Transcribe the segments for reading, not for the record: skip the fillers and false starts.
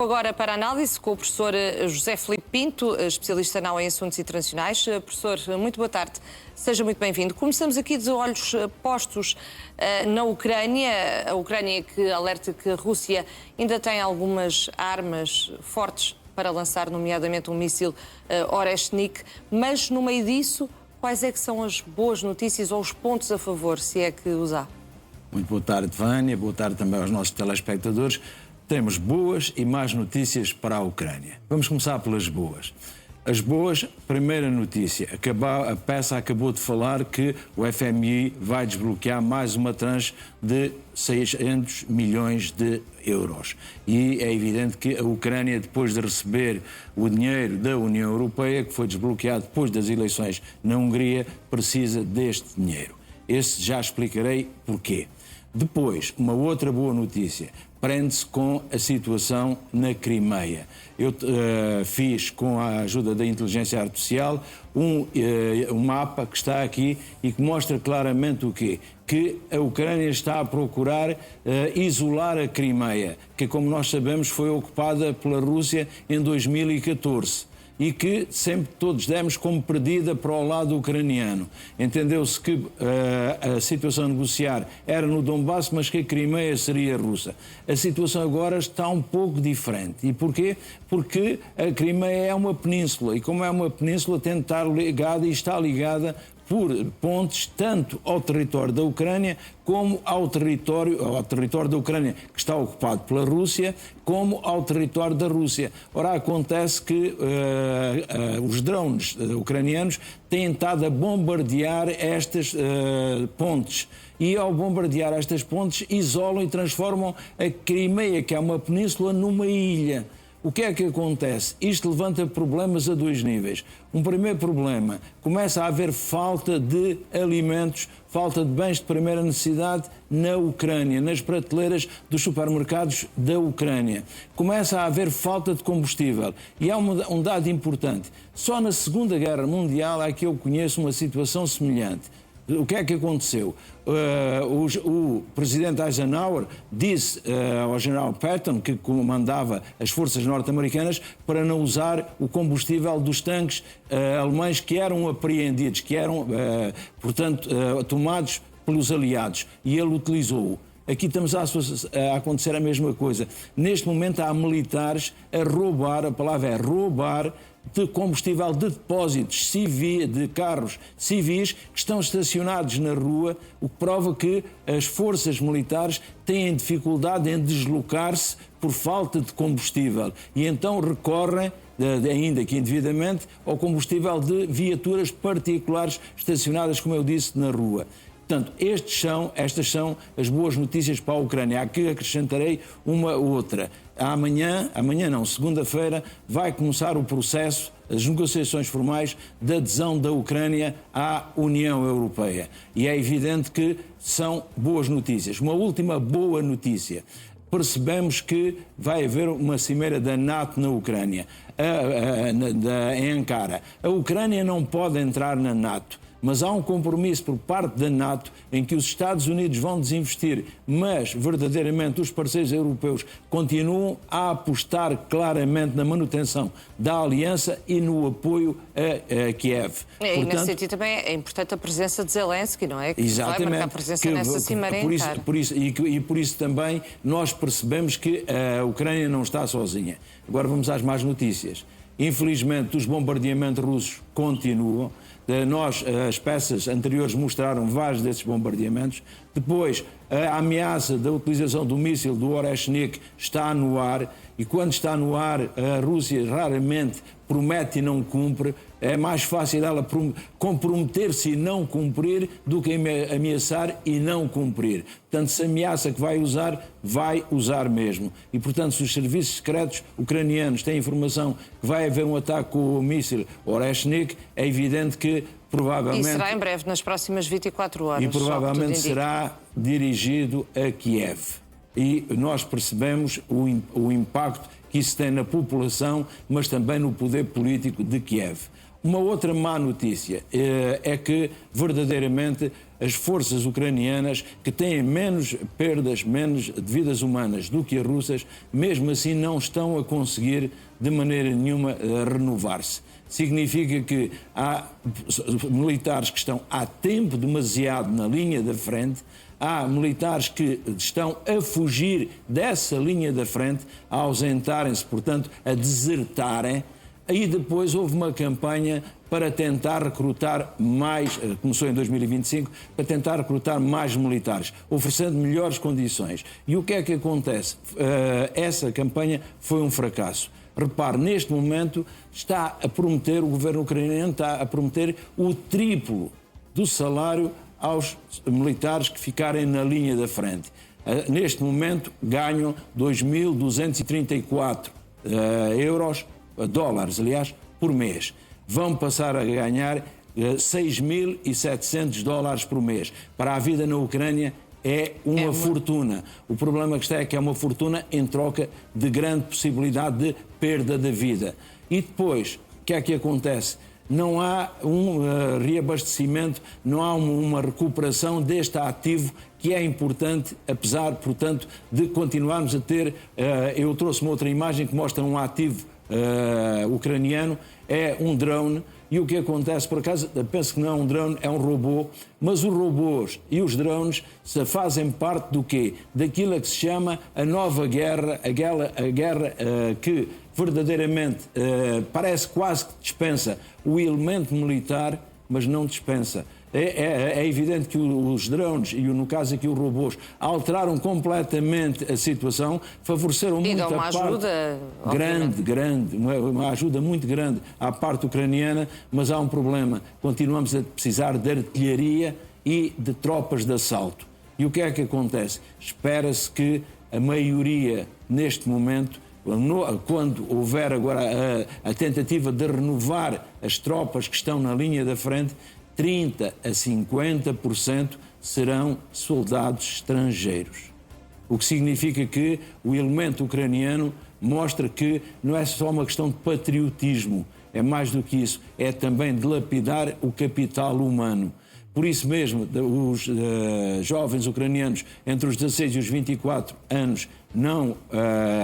Agora para a análise com o professor José Filipe Pinto, especialista em assuntos internacionais. Professor, muito boa tarde, seja muito bem-vindo. Começamos aqui de olhos postos na Ucrânia, a Ucrânia que alerta que a Rússia ainda tem algumas armas fortes para lançar, nomeadamente um míssil Oreshnik, mas no meio disso, quais é que são as boas notícias ou os pontos a favor, se é que os há? Muito boa tarde, Vânia, boa tarde também aos nossos telespectadores. Temos boas e más notícias para a Ucrânia. Vamos começar pelas boas. As boas, primeira notícia, a peça acabou de falar que o FMI vai desbloquear mais uma tranche de 600 milhões de euros. E é evidente que a Ucrânia, depois de receber o dinheiro da União Europeia, que foi desbloqueado depois das eleições na Hungria, precisa deste dinheiro. Esse já explicarei porquê. Depois, uma outra boa notícia, prende-se com a situação na Crimeia. Eu fiz, com a ajuda da inteligência artificial, um mapa que está aqui e que mostra claramente o quê? Que a Ucrânia está a procurar isolar a Crimeia, que, como nós sabemos, foi ocupada pela Rússia em 2014. E que sempre todos demos como perdida para o lado ucraniano. Entendeu-se que a situação a negociar era no Donbass, mas que a Crimeia seria russa. A situação agora está um pouco diferente. E porquê? Porque a Crimeia é uma península, e como é uma península tem de estar ligada e está ligada por pontes tanto ao território da Ucrânia como ao território da Ucrânia que está ocupado pela Rússia, como ao território da Rússia. Ora, acontece que os drones ucranianos têm estado a bombardear estas pontes. E ao bombardear estas pontes, isolam e transformam a Crimeia, que é uma península, numa ilha. O que é que acontece? Isto levanta problemas a dois níveis. Um primeiro problema, começa a haver falta de alimentos, falta de bens de primeira necessidade na Ucrânia, nas prateleiras dos supermercados da Ucrânia. Começa a haver falta de combustível. E há um dado importante. Só na Segunda Guerra Mundial é que eu conheço uma situação semelhante. O que é que aconteceu? O presidente Eisenhower disse ao general Patton, que comandava as forças norte-americanas, para não usar o combustível dos tanques alemães que eram apreendidos, que eram, portanto, tomados pelos aliados. E ele utilizou-o. Aqui estamos a acontecer a mesma coisa. Neste momento há militares a roubar, a palavra é roubar, de combustível de depósitos de carros civis que estão estacionados na rua, o que prova que as forças militares têm dificuldade em deslocar-se por falta de combustível e então recorrem, ainda que indevidamente, ao combustível de viaturas particulares estacionadas, como eu disse, na rua. Portanto, estas são as boas notícias para a Ucrânia. Aqui acrescentarei uma outra. Segunda-feira, vai começar o processo, as negociações formais de adesão da Ucrânia à União Europeia. E é evidente que são boas notícias. Uma última boa notícia. Percebemos que vai haver uma cimeira da NATO na Ucrânia, em Ankara. A Ucrânia não pode entrar na NATO. Mas há um compromisso por parte da NATO em que os Estados Unidos vão desinvestir, mas verdadeiramente os parceiros europeus continuam a apostar claramente na manutenção da aliança e no apoio a Kiev. E nesse sentido também é importante a presença de Zelensky, não é? Que exatamente, vai marcar presença nessa cimeira em Ankara. Por isso também nós percebemos que a Ucrânia não está sozinha. Agora vamos às más notícias. Infelizmente, os bombardeamentos russos continuam. As peças anteriores mostraram vários desses bombardeamentos. Depois, a ameaça da utilização do míssil do Oreshnik está no ar. E quando está no ar, a Rússia raramente promete e não cumpre. É mais fácil ela comprometer-se e não cumprir do que ameaçar e não cumprir. Portanto, se ameaça que vai usar mesmo. E, portanto, se os serviços secretos ucranianos têm informação que vai haver um ataque com o míssil Oreshnik, é evidente que provavelmente... E será em breve, nas próximas 24 horas. E provavelmente será dirigido a Kiev. E nós percebemos o impacto que isso tem na população, mas também no poder político de Kiev. Uma outra má notícia é que, verdadeiramente, as forças ucranianas, que têm menos perdas, menos de vidas humanas do que as russas, mesmo assim não estão a conseguir de maneira nenhuma renovar-se. Significa que há militares que estão há tempo demasiado na linha da frente, há militares que estão a fugir dessa linha da frente, a ausentarem-se, portanto, a desertarem. Aí depois houve uma campanha para tentar recrutar mais, começou em 2025, para tentar recrutar mais militares, oferecendo melhores condições. E o que é que acontece? Essa campanha foi um fracasso. Repare, neste momento está a prometer, o governo ucraniano está a prometer o triplo do salário aos militares que ficarem na linha da frente. Neste momento ganham 2.234 dólares, aliás, por mês. Vão passar a ganhar 6.700 dólares por mês. Para a vida na Ucrânia é uma fortuna. O problema que está é que é uma fortuna em troca de grande possibilidade de perda da vida. E depois, o que é que acontece? Não há um reabastecimento, não há uma recuperação deste ativo que é importante, apesar, portanto, de continuarmos a ter... eu trouxe uma outra imagem que mostra um ativo ucraniano, é um drone. E o que acontece, por acaso, penso que não é um drone, é um robô, mas os robôs e os drones fazem parte do quê? Daquilo que se chama a nova guerra, a guerra que verdadeiramente parece quase que dispensa o elemento militar, mas não dispensa. É evidente que os drones e, no caso aqui, os robôs alteraram completamente a situação, favoreceram muito uma ajuda grande, uma ajuda muito grande à parte ucraniana, mas há um problema. Continuamos a precisar de artilharia e de tropas de assalto. E o que é que acontece? Espera-se que a maioria, neste momento, quando houver agora a tentativa de renovar as tropas que estão na linha da frente, 30% a 50% serão soldados estrangeiros. O que significa que o elemento ucraniano mostra que não é só uma questão de patriotismo, é mais do que isso, é também dilapidar o capital humano. Por isso mesmo, os jovens ucranianos entre os 16 e os 24 anos não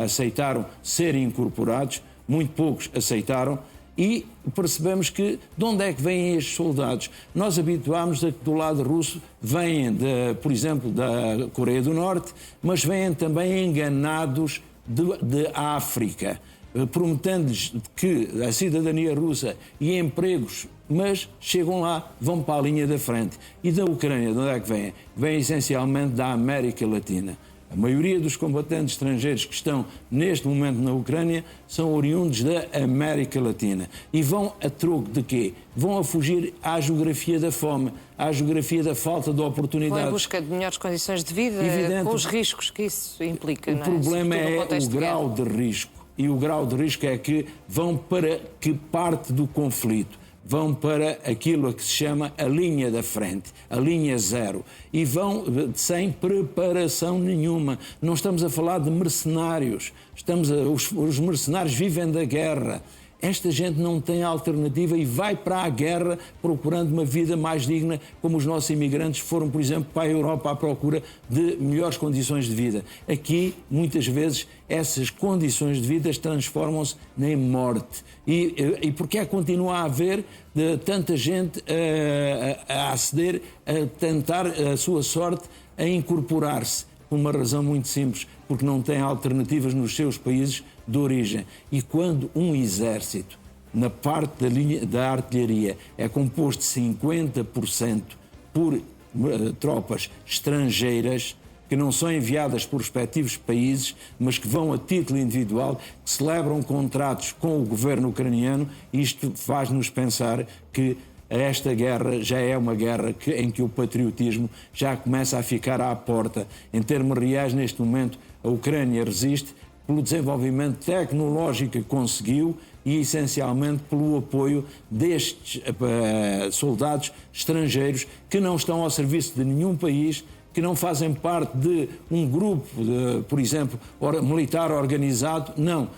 aceitaram serem incorporados, muito poucos aceitaram. E percebemos que de onde é que vêm estes soldados? Nós habituámos a que do lado russo vêm, por exemplo, da Coreia do Norte, mas vêm também enganados de África, prometendo-lhes que a cidadania russa e empregos, mas chegam lá, vão para a linha da frente. E da Ucrânia, de onde é que vêm? Vêm essencialmente da América Latina. A maioria dos combatentes estrangeiros que estão neste momento na Ucrânia são oriundos da América Latina. E vão a troco de quê? Vão a fugir à geografia da fome, à geografia da falta de oportunidades. Vão em busca de melhores condições de vida, evidente, com os riscos que isso implica. O problema é o grau de risco. E o grau de risco é que vão para que parte do conflito? Vão para aquilo que se chama a linha da frente, a linha zero, e vão sem preparação nenhuma. Não estamos a falar de mercenários, os mercenários vivem da guerra. Esta gente não tem alternativa e vai para a guerra procurando uma vida mais digna, como os nossos imigrantes foram, por exemplo, para a Europa à procura de melhores condições de vida. Aqui, muitas vezes, essas condições de vida transformam-se em morte. E porque é que continua a haver tanta gente a aceder, a tentar a sua sorte, a incorporar-se? Por uma razão muito simples, porque não têm alternativas nos seus países de origem. E quando um exército, na parte da artilharia, é composto de 50% por tropas estrangeiras, que não são enviadas por respectivos países, mas que vão a título individual, que celebram contratos com o governo ucraniano, isto faz-nos pensar que esta guerra já é uma guerra em que o patriotismo já começa a ficar à porta. Em termos reais, neste momento, a Ucrânia resiste pelo desenvolvimento tecnológico que conseguiu e, essencialmente, pelo apoio destes soldados estrangeiros que não estão ao serviço de nenhum país, que não fazem parte de um grupo, por exemplo, militar organizado. Não,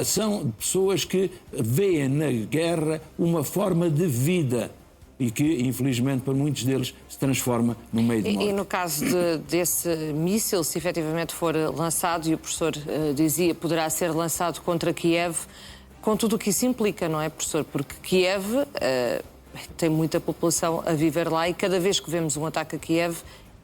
são pessoas que veem na guerra uma forma de vida. e que, infelizmente, para muitos deles se transforma no meio de morte. E no caso desse míssil, se efetivamente for lançado, e o professor dizia, poderá ser lançado contra Kiev, com tudo o que isso implica, não é, professor? Porque Kiev tem muita população a viver lá e cada vez que vemos um ataque a Kiev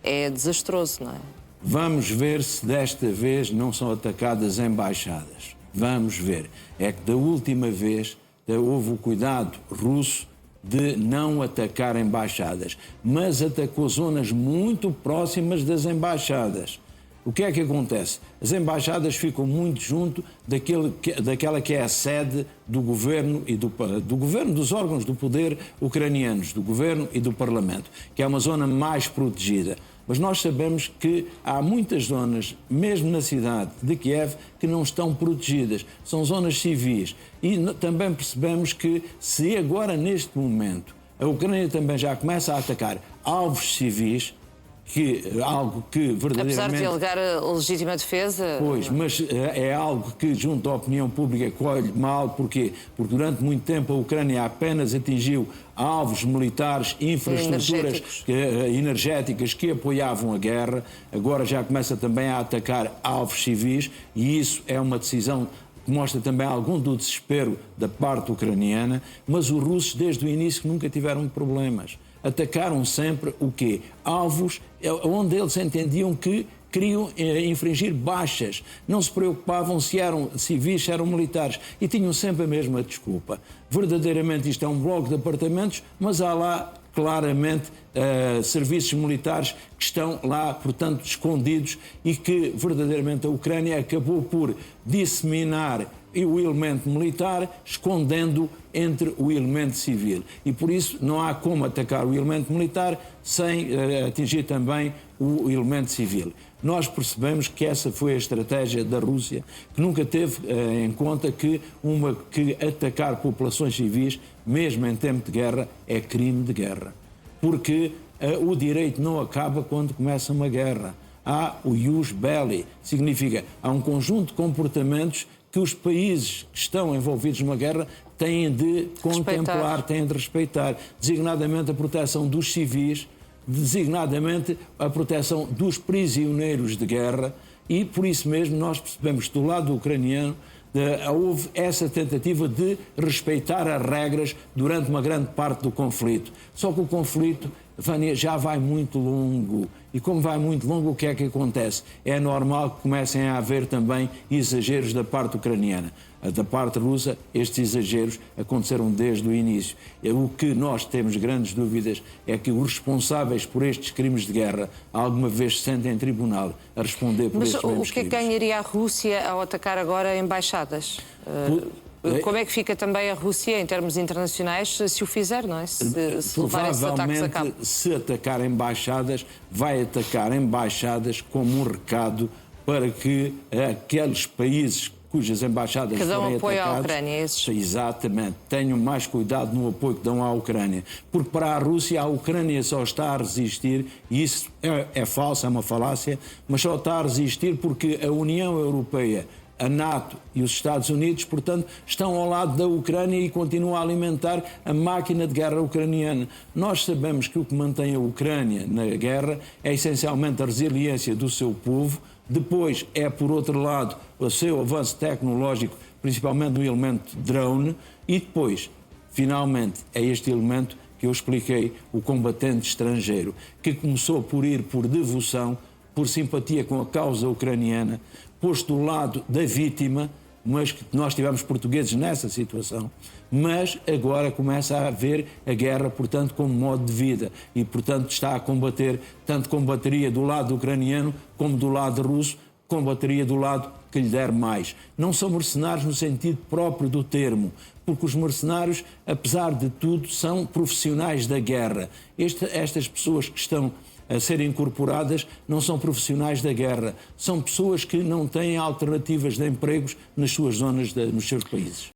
é desastroso, não é? Vamos ver se desta vez não são atacadas embaixadas. Vamos ver. É que da última vez houve o cuidado russo de não atacar embaixadas, mas atacou zonas muito próximas das embaixadas. O que é que acontece? As embaixadas ficam muito junto daquela que é a sede do governo e do governo, dos órgãos do poder ucranianos, do governo e do parlamento, que é uma zona mais protegida. Mas nós sabemos que há muitas zonas, mesmo na cidade de Kiev, que não estão protegidas. São zonas civis. E também percebemos que, se agora, neste momento, a Ucrânia também já começa a atacar alvos civis, algo que verdadeiramente... Apesar de alegar a legítima defesa... Pois, mas é algo que, junto à opinião pública, colhe mal. Porquê? Porque durante muito tempo a Ucrânia apenas atingiu alvos militares, infraestruturas energéticas que apoiavam a guerra. Agora já começa também a atacar alvos civis e isso é uma decisão que mostra também algum do desespero da parte ucraniana, mas os russos desde o início nunca tiveram problemas. Atacaram sempre o quê? Alvos onde eles entendiam que queriam infringir baixas. Não se preocupavam se eram civis, se eram militares. E tinham sempre a mesma desculpa. Verdadeiramente isto é um bloco de apartamentos, mas há lá claramente serviços militares que estão lá, portanto, escondidos e que verdadeiramente a Ucrânia acabou por disseminar o elemento militar, escondendo entre o elemento civil. E por isso não há como atacar o elemento militar sem atingir também o elemento civil. Nós percebemos que essa foi a estratégia da Rússia, que nunca teve em conta que atacar populações civis, mesmo em tempo de guerra, é crime de guerra. Porque o direito não acaba quando começa uma guerra. Há o ius belli, significa há um conjunto de comportamentos que os países que estão envolvidos numa guerra têm de contemplar, têm de respeitar, designadamente a proteção dos civis, designadamente a proteção dos prisioneiros de guerra, e por isso mesmo nós percebemos que do lado ucraniano houve essa tentativa de respeitar as regras durante uma grande parte do conflito. Só que o conflito, Vânia, já vai muito longo. E como vai muito longo, o que é que acontece? É normal que comecem a haver também exageros da parte ucraniana. Da parte russa, estes exageros aconteceram desde o início. O que nós temos grandes dúvidas é que os responsáveis por estes crimes de guerra alguma vez se sentem em tribunal a responder por estes mesmos crimes. Mas o que é que ganharia a Rússia ao atacar agora embaixadas? Como é que fica também a Rússia em termos internacionais se o fizer, não é? Se levar esses ataques a cabo. Se atacar embaixadas, vai atacar embaixadas como um recado para que aqueles países cujas embaixadas que dão forem apoio atacados, à Ucrânia, esses... Exatamente, tenham mais cuidado no apoio que dão à Ucrânia. Porque para a Rússia, a Ucrânia só está a resistir, e isso é falso, é uma falácia, mas só está a resistir porque a União Europeia, a NATO e os Estados Unidos, portanto, estão ao lado da Ucrânia e continuam a alimentar a máquina de guerra ucraniana. Nós sabemos que o que mantém a Ucrânia na guerra é essencialmente a resiliência do seu povo. Depois é, por outro lado, o seu avanço tecnológico, principalmente no elemento drone, e depois, finalmente, é este elemento que eu expliquei, o combatente estrangeiro, que começou por ir por devoção, por simpatia com a causa ucraniana, posto do lado da vítima, mas que nós tivemos portugueses nessa situação, mas agora começa a haver a guerra, portanto, como modo de vida e, portanto, está a combater, tanto combateria do lado ucraniano como do lado russo, combateria do lado que lhe der mais. Não são mercenários no sentido próprio do termo, porque os mercenários, apesar de tudo, são profissionais da guerra. Estas pessoas que estão a serem incorporadas não são profissionais da guerra, são pessoas que não têm alternativas de empregos nas suas zonas, nos seus países.